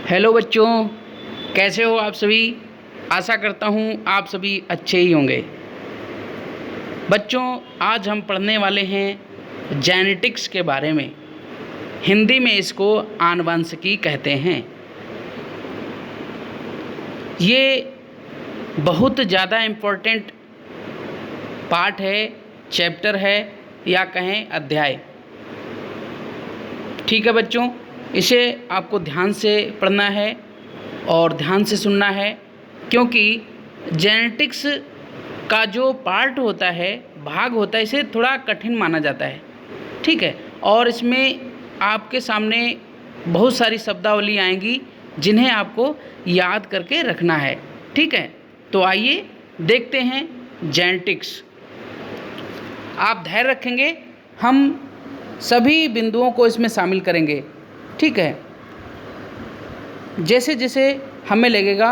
Hello बच्चों, कैसे हो आप सभी। आशा करता हूँ आप सभी अच्छे ही होंगे। बच्चों, आज हम पढ़ने वाले हैं जेनेटिक्स के बारे में। हिंदी में इसको आनुवंशिकी कहते हैं। ये बहुत ज़्यादा इम्पोर्टेंट पार्ट है, चैप्टर है या कहें अध्याय। ठीक है बच्चों, इसे आपको ध्यान से पढ़ना है और ध्यान से सुनना है, क्योंकि जेनेटिक्स का जो पार्ट होता है, भाग होता है, इसे थोड़ा कठिन माना जाता है। ठीक है, और इसमें आपके सामने बहुत सारी शब्दावली आएंगी जिन्हें आपको याद करके रखना है। ठीक है, तो आइए देखते हैं जेनेटिक्स। आप धैर्य रखेंगे, हम सभी बिंदुओं को इसमें शामिल करेंगे। ठीक है, जैसे जैसे हमें लगेगा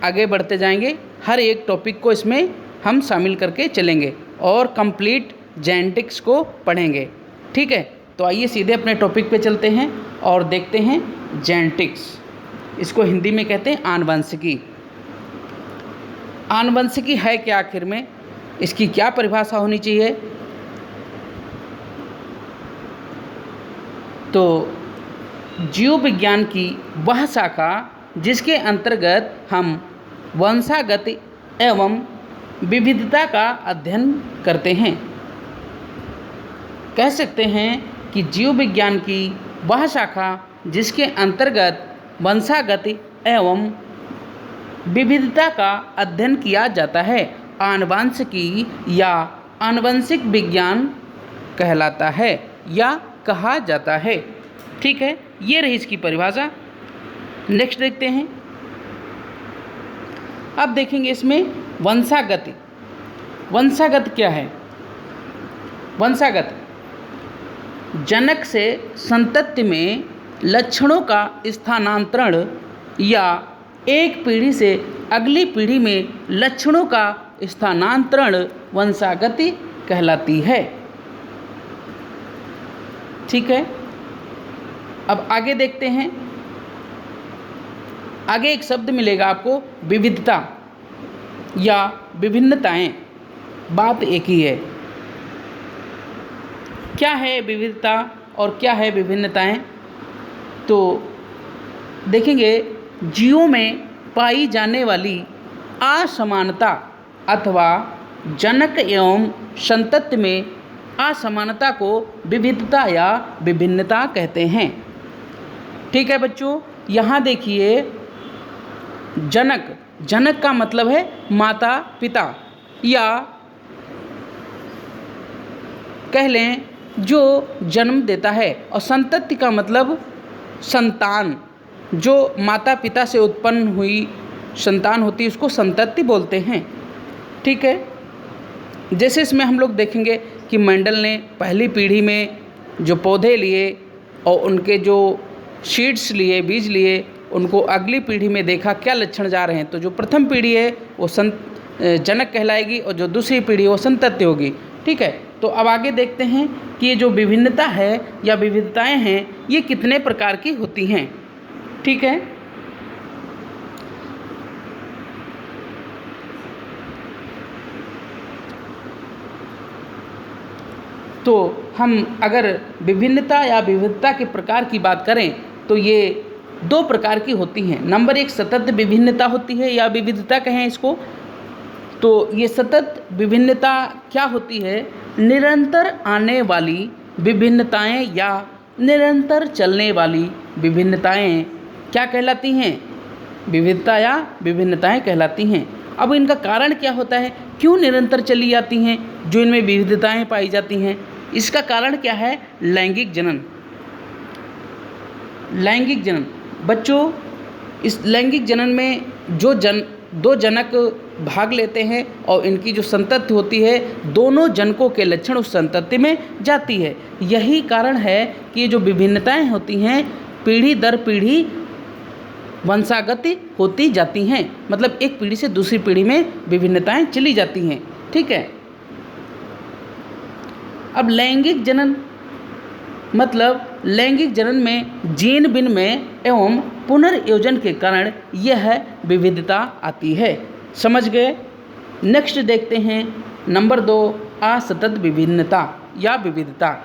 आगे बढ़ते जाएंगे, हर एक टॉपिक को इसमें हम शामिल करके चलेंगे और कंप्लीट जेनेटिक्स को पढ़ेंगे। ठीक है, तो आइए सीधे अपने टॉपिक पे चलते हैं और देखते हैं जेनेटिक्स। इसको हिंदी में कहते हैं आनुवंशिकी। आनुवंशिकी है क्या आखिर में, इसकी क्या परिभाषा होनी चाहिए? तो जीव विज्ञान की वह शाखा जिसके अंतर्गत हम वंशागत एवं विविधता का अध्ययन करते हैं। कह सकते हैं कि जीव विज्ञान की वह शाखा जिसके अंतर्गत वंशागत एवं विविधता का अध्ययन किया जाता है, आनुवंशिकी या आनुवंशिक विज्ञान कहलाता है या कहा जाता है। ठीक है, ये रही इसकी परिभाषा। नेक्स्ट देखते हैं। अब देखेंगे इसमें वंशागत। वंशागत क्या है? वंशागत जनक से संतति में लक्षणों का स्थानांतरण या एक पीढ़ी से अगली पीढ़ी में लक्षणों का स्थानांतरण वंशागति कहलाती है। ठीक है, अब आगे देखते हैं। आगे एक शब्द मिलेगा आपको, विविधता या विभिन्नताएं। बात एक ही है। क्या है विविधता और क्या है विभिन्नताएं? तो देखेंगे, जीवों में पाई जाने वाली असमानता अथवा जनक एवं संतति में असमानता को विविधता या विभिन्नता कहते हैं। ठीक है बच्चों, यहाँ देखिए, जनक, जनक का मतलब है माता पिता, या कह लें जो जन्म देता है, और संतति का मतलब संतान, जो माता पिता से उत्पन्न हुई संतान होती है उसको संतति बोलते हैं। ठीक है, जैसे इसमें हम लोग देखेंगे कि मेंडल ने पहली पीढ़ी में जो पौधे लिए और उनके जो सीड्स लिए, बीज लिए, उनको अगली पीढ़ी में देखा क्या लक्षण जा रहे हैं। तो जो प्रथम पीढ़ी है वो जनक कहलाएगी और जो दूसरी पीढ़ी वो संतति होगी। ठीक है, तो अब आगे देखते हैं कि ये जो विभिन्नता है या विविधताएं हैं, ये कितने प्रकार की होती हैं। ठीक है, तो हम अगर विभिन्नता या विविधता के प्रकार की बात करें तो ये दो प्रकार की होती हैं। नंबर एक, सतत विभिन्नता होती है या विविधता कहें इसको। तो ये सतत विभिन्नता क्या होती है? निरंतर आने वाली विभिन्नताएं या निरंतर चलने वाली विभिन्नताएं क्या कहलाती हैं? विविधता या विभिन्नताएं कहलाती हैं। अब इनका कारण क्या होता है? क्यों निरंतर चली जाती हैं जो इनमें विविधताएं पाई जाती हैं? इसका कारण क्या है? लैंगिक जनन। लैंगिक जनन बच्चों, इस लैंगिक जनन में जो दो जनक भाग लेते हैं और इनकी जो संतति होती है, दोनों जनकों के लक्षण उस संतति में जाती है। यही कारण है कि ये जो विभिन्नताएं होती हैं पीढ़ी दर पीढ़ी वंशागति होती जाती हैं, मतलब एक पीढ़ी से दूसरी पीढ़ी में विभिन्नताएं चली जाती हैं। ठीक है, अब लैंगिक जनन मतलब लैंगिक जनन में जीन विनिमय एवं पुनर्योजन के कारण यह विविधता आती है। समझ गए। नेक्स्ट देखते हैं नंबर 2, असतत विभिन्नता या विविधता।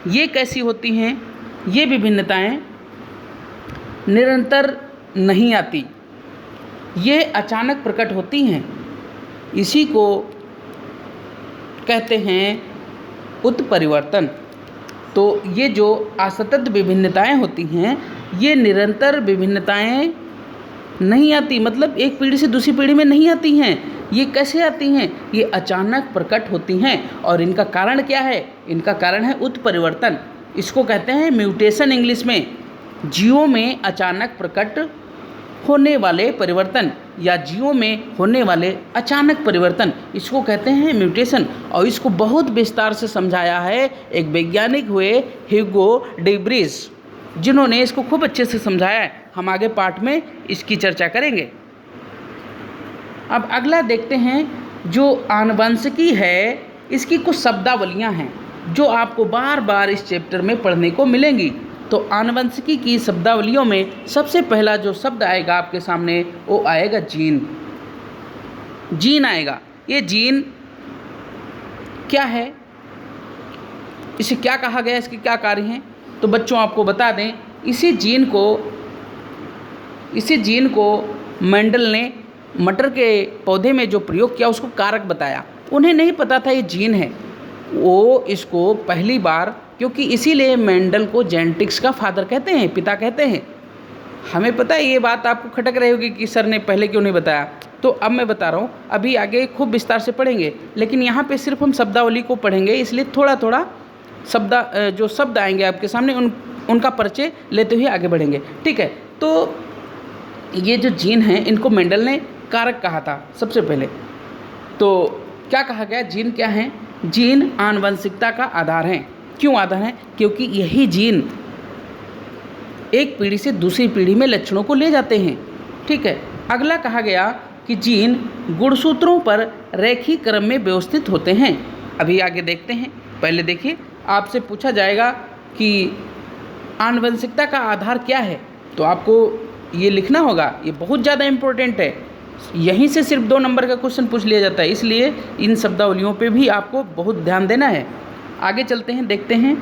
ये कैसी होती हैं? ये विभिन्नताएं निरंतर नहीं आती, ये अचानक प्रकट होती हैं। इसी को कहते हैं उत्परिवर्तन। तो ये जो असतत विभिन्नताएं होती हैं, ये निरंतर विभिन्नताएं नहीं आती, मतलब एक पीढ़ी से दूसरी पीढ़ी में नहीं आती हैं। ये कैसे आती हैं? ये अचानक प्रकट होती हैं। और इनका कारण क्या है? इनका कारण है उत्परिवर्तन। इसको कहते हैं म्यूटेशन इंग्लिश में। जीवों में अचानक प्रकट होने वाले परिवर्तन या जीवों में होने वाले अचानक परिवर्तन, इसको कहते हैं म्यूटेशन। और इसको बहुत विस्तार से समझाया है एक वैज्ञानिक हुए ह्यूगो डेब्रिज, जिन्होंने इसको खूब अच्छे से समझाया है। हम आगे पार्ट में इसकी चर्चा करेंगे। अब अगला देखते हैं जो आनुवंशिकी है, इसकी कुछ शब्दावलियाँ हैं जो आपको बार बार इस चैप्टर में पढ़ने को मिलेंगी। तो आनुवंशिकी की शब्दावलियों में सबसे पहला जो शब्द आएगा आपके सामने वो आएगा जीन। जीन आएगा। ये जीन क्या है, इसे क्या कहा गया, इसके क्या कार्य हैं? तो बच्चों आपको बता दें, इसी जीन को मेंडल ने मटर के पौधे में जो प्रयोग किया उसको कारक बताया। उन्हें नहीं पता था ये जीन है, वो इसको पहली बार, क्योंकि इसीलिए मेंडल को जेनेटिक्स का फादर कहते हैं, पिता कहते हैं। हमें पता है ये बात आपको खटक रही होगी कि सर ने पहले क्यों नहीं बताया, तो अब मैं बता रहा हूँ। अभी आगे खूब विस्तार से पढ़ेंगे, लेकिन यहाँ पे सिर्फ हम शब्दावली को पढ़ेंगे, इसलिए थोड़ा थोड़ा जो शब्द आएंगे आपके सामने उनका परिचय लेते हुए आगे बढ़ेंगे, ठीक है। तो ये जो जीन हैं इनको मेंडल ने कारक कहा था सबसे पहले। तो क्या कहा गया? जीन क्या है? जीन आनुवंशिकता का आधार हैं। क्यों आधार हैं? क्योंकि यही जीन एक पीढ़ी से दूसरी पीढ़ी में लक्षणों को ले जाते हैं, ठीक है। अगला कहा गया कि जीन गुणसूत्रों पर रैखिक क्रम में व्यवस्थित होते हैं। अभी आगे देखते हैं। पहले देखिए, आपसे पूछा जाएगा कि आनुवंशिकता का आधार क्या है, तो आपको ये लिखना होगा। ये बहुत ज़्यादा इम्पोर्टेंट है, यहीं से सिर्फ 2 नंबर का क्वेश्चन पूछ लिया जाता है, इसलिए इन शब्दावलियों पे भी आपको बहुत ध्यान देना है। आगे चलते हैं, देखते हैं।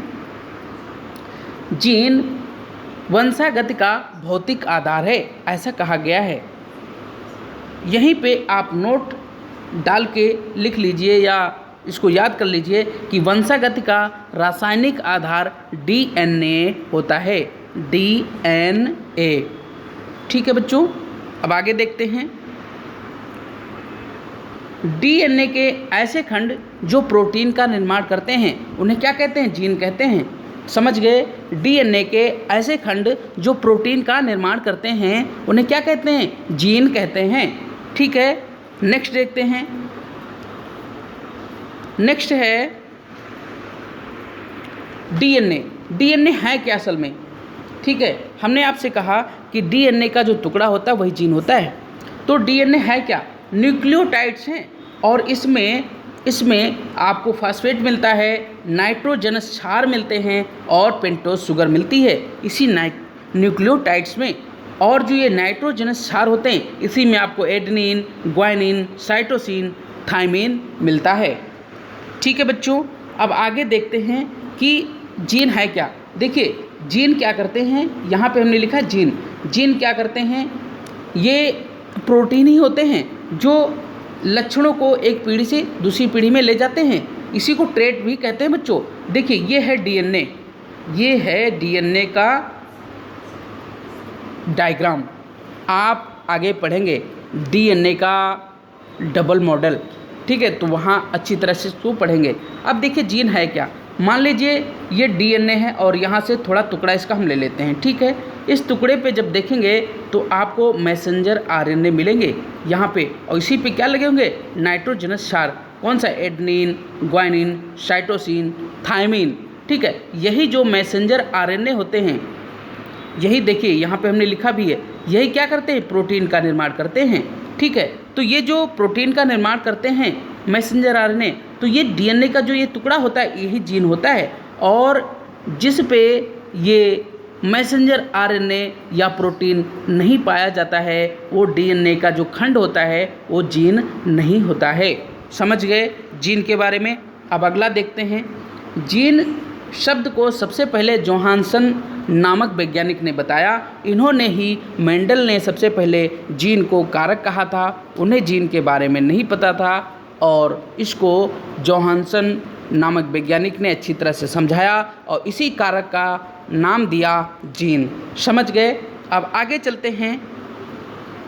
जीन वंशागति का भौतिक आधार है, ऐसा कहा गया है। यहीं पे आप नोट डाल के लिख लीजिए या इसको याद कर लीजिए कि वंशागति का रासायनिक आधार डीएनए होता है, डीएनए, ठीक है बच्चों। अब आगे देखते हैं। डीएनए के ऐसे खंड जो प्रोटीन का निर्माण करते हैं उन्हें क्या कहते हैं? जीन कहते हैं। समझ गए? डीएनए के ऐसे खंड जो प्रोटीन का निर्माण करते हैं उन्हें क्या कहते हैं? जीन कहते हैं, ठीक है। नेक्स्ट देखते हैं। नेक्स्ट है डीएनए। डीएनए है क्या असल में? ठीक है, हमने आपसे कहा कि डीएनए का जो टुकड़ा होता है वही जीन होता है। तो डीएनए है क्या? न्यूक्लियोटाइड्स हैं, और इसमें आपको फास्फेट मिलता है, नाइट्रोजनस क्षार मिलते हैं और पेंटोज शुगर मिलती है इसी न्यूक्लियोटाइड्स में। और जो ये नाइट्रोजनस क्षार होते हैं इसी में आपको एडेनिन, ग्वानिन, साइटोसिन, थाइमिन मिलता है, ठीक है बच्चों। अब आगे देखते हैं कि जीन है क्या। देखिए जीन क्या करते हैं, यहाँ पे हमने लिखा जीन। जीन क्या करते हैं? ये प्रोटीन ही होते हैं जो लक्षणों को एक पीढ़ी से दूसरी पीढ़ी में ले जाते हैं। इसी को ट्रेट भी कहते हैं बच्चों। देखिए ये है डीएनए, ये है डीएनए का डायग्राम। आप आगे पढ़ेंगे डीएनए का डबल मॉडल, ठीक है, तो वहाँ अच्छी तरह से इसको पढ़ेंगे। अब देखिए जीन है क्या। मान लीजिए ये डीएनए है और यहाँ से थोड़ा टुकड़ा इसका हम ले लेते हैं, ठीक है। इस टुकड़े पे जब देखेंगे तो आपको मैसेंजर आरएनए मिलेंगे यहाँ पे, और इसी पे क्या लगे होंगे? नाइट्रोजनस क्षार। कौन सा? एडेनिन, ग्वानिन, साइटोसिन, थाइमिन, ठीक है। यही जो मैसेंजर आरएनए होते हैं, यही देखिए यहाँ पे हमने लिखा भी है, यही क्या करते हैं? प्रोटीन का निर्माण करते हैं, ठीक है। तो ये जो प्रोटीन का निर्माण करते हैं मैसेंजर आरएनए, तो ये डीएनए का जो ये टुकड़ा होता है यही जीन होता है। और जिस पे ये मैसेंजर आरएनए या प्रोटीन नहीं पाया जाता है, वो डीएनए का जो खंड होता है वो जीन नहीं होता है। समझ गए जीन के बारे में। अब अगला देखते हैं। जीन शब्द को सबसे पहले जोहानसन नामक वैज्ञानिक ने बताया। इन्होंने ही मेंडल ने सबसे पहले जीन को कारक कहा था। उन्हें जीन के बारे में नहीं पता था और इसको जोहानसन नामक वैज्ञानिक ने अच्छी तरह से समझाया और इसी कारक का नाम दिया जीन। समझ गए। अब आगे चलते हैं।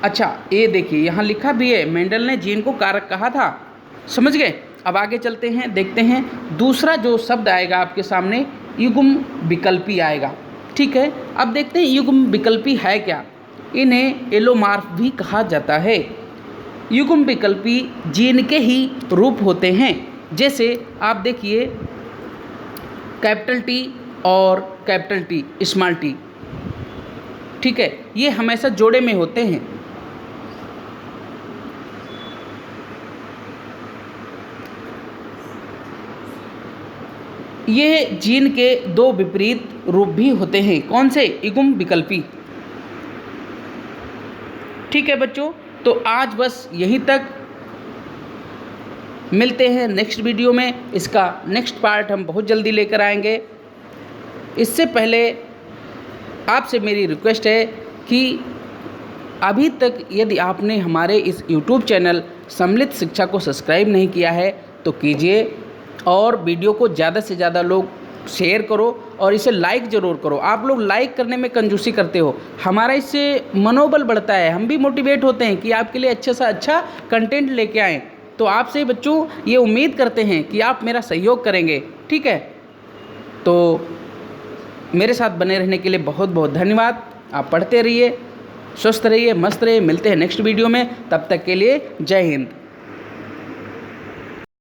अच्छा ये देखिए यहाँ लिखा भी है मेंडल ने जीन को कारक कहा था। समझ गए। अब आगे चलते हैं, देखते हैं दूसरा जो शब्द आएगा आपके सामने युग्म विकल्पी आएगा। ठीक है, अब देखते हैं युग्म विकल्पी है क्या। इन्हें एलोमार्फ भी कहा जाता है। युग्म विकल्पी जीन के ही रूप होते हैं। जैसे आप देखिए कैपिटल टी और कैपिटल टी स्मॉल टी, ठीक है, ये हमेशा जोड़े में होते हैं। ये जीन के दो विपरीत रूप भी होते हैं। कौन से? युग्म विकल्पी। ठीक है बच्चों, तो आज बस यहीं तक। मिलते हैं नेक्स्ट वीडियो में। इसका नेक्स्ट पार्ट हम बहुत जल्दी लेकर आएंगे। इससे पहले आपसे मेरी रिक्वेस्ट है कि अभी तक यदि आपने हमारे इस YouTube चैनल सम्मिलित शिक्षा को सब्सक्राइब नहीं किया है तो कीजिए और वीडियो को ज़्यादा से ज़्यादा लोग शेयर करो और इसे लाइक ज़रूर करो। आप लोग लाइक करने में कंजूसी करते हो, हमारा इससे मनोबल बढ़ता है, हम भी मोटिवेट होते हैं कि आपके लिए अच्छा से अच्छा कंटेंट लेके आएँ। तो आपसे बच्चों ये उम्मीद करते हैं कि आप मेरा सहयोग करेंगे। ठीक है, तो मेरे साथ बने रहने के लिए बहुत बहुत धन्यवाद। आप पढ़ते रहिए, स्वस्थ रहिए, मस्त रहिए। मिलते हैं नेक्स्ट वीडियो में, तब तक के लिए जय हिंद।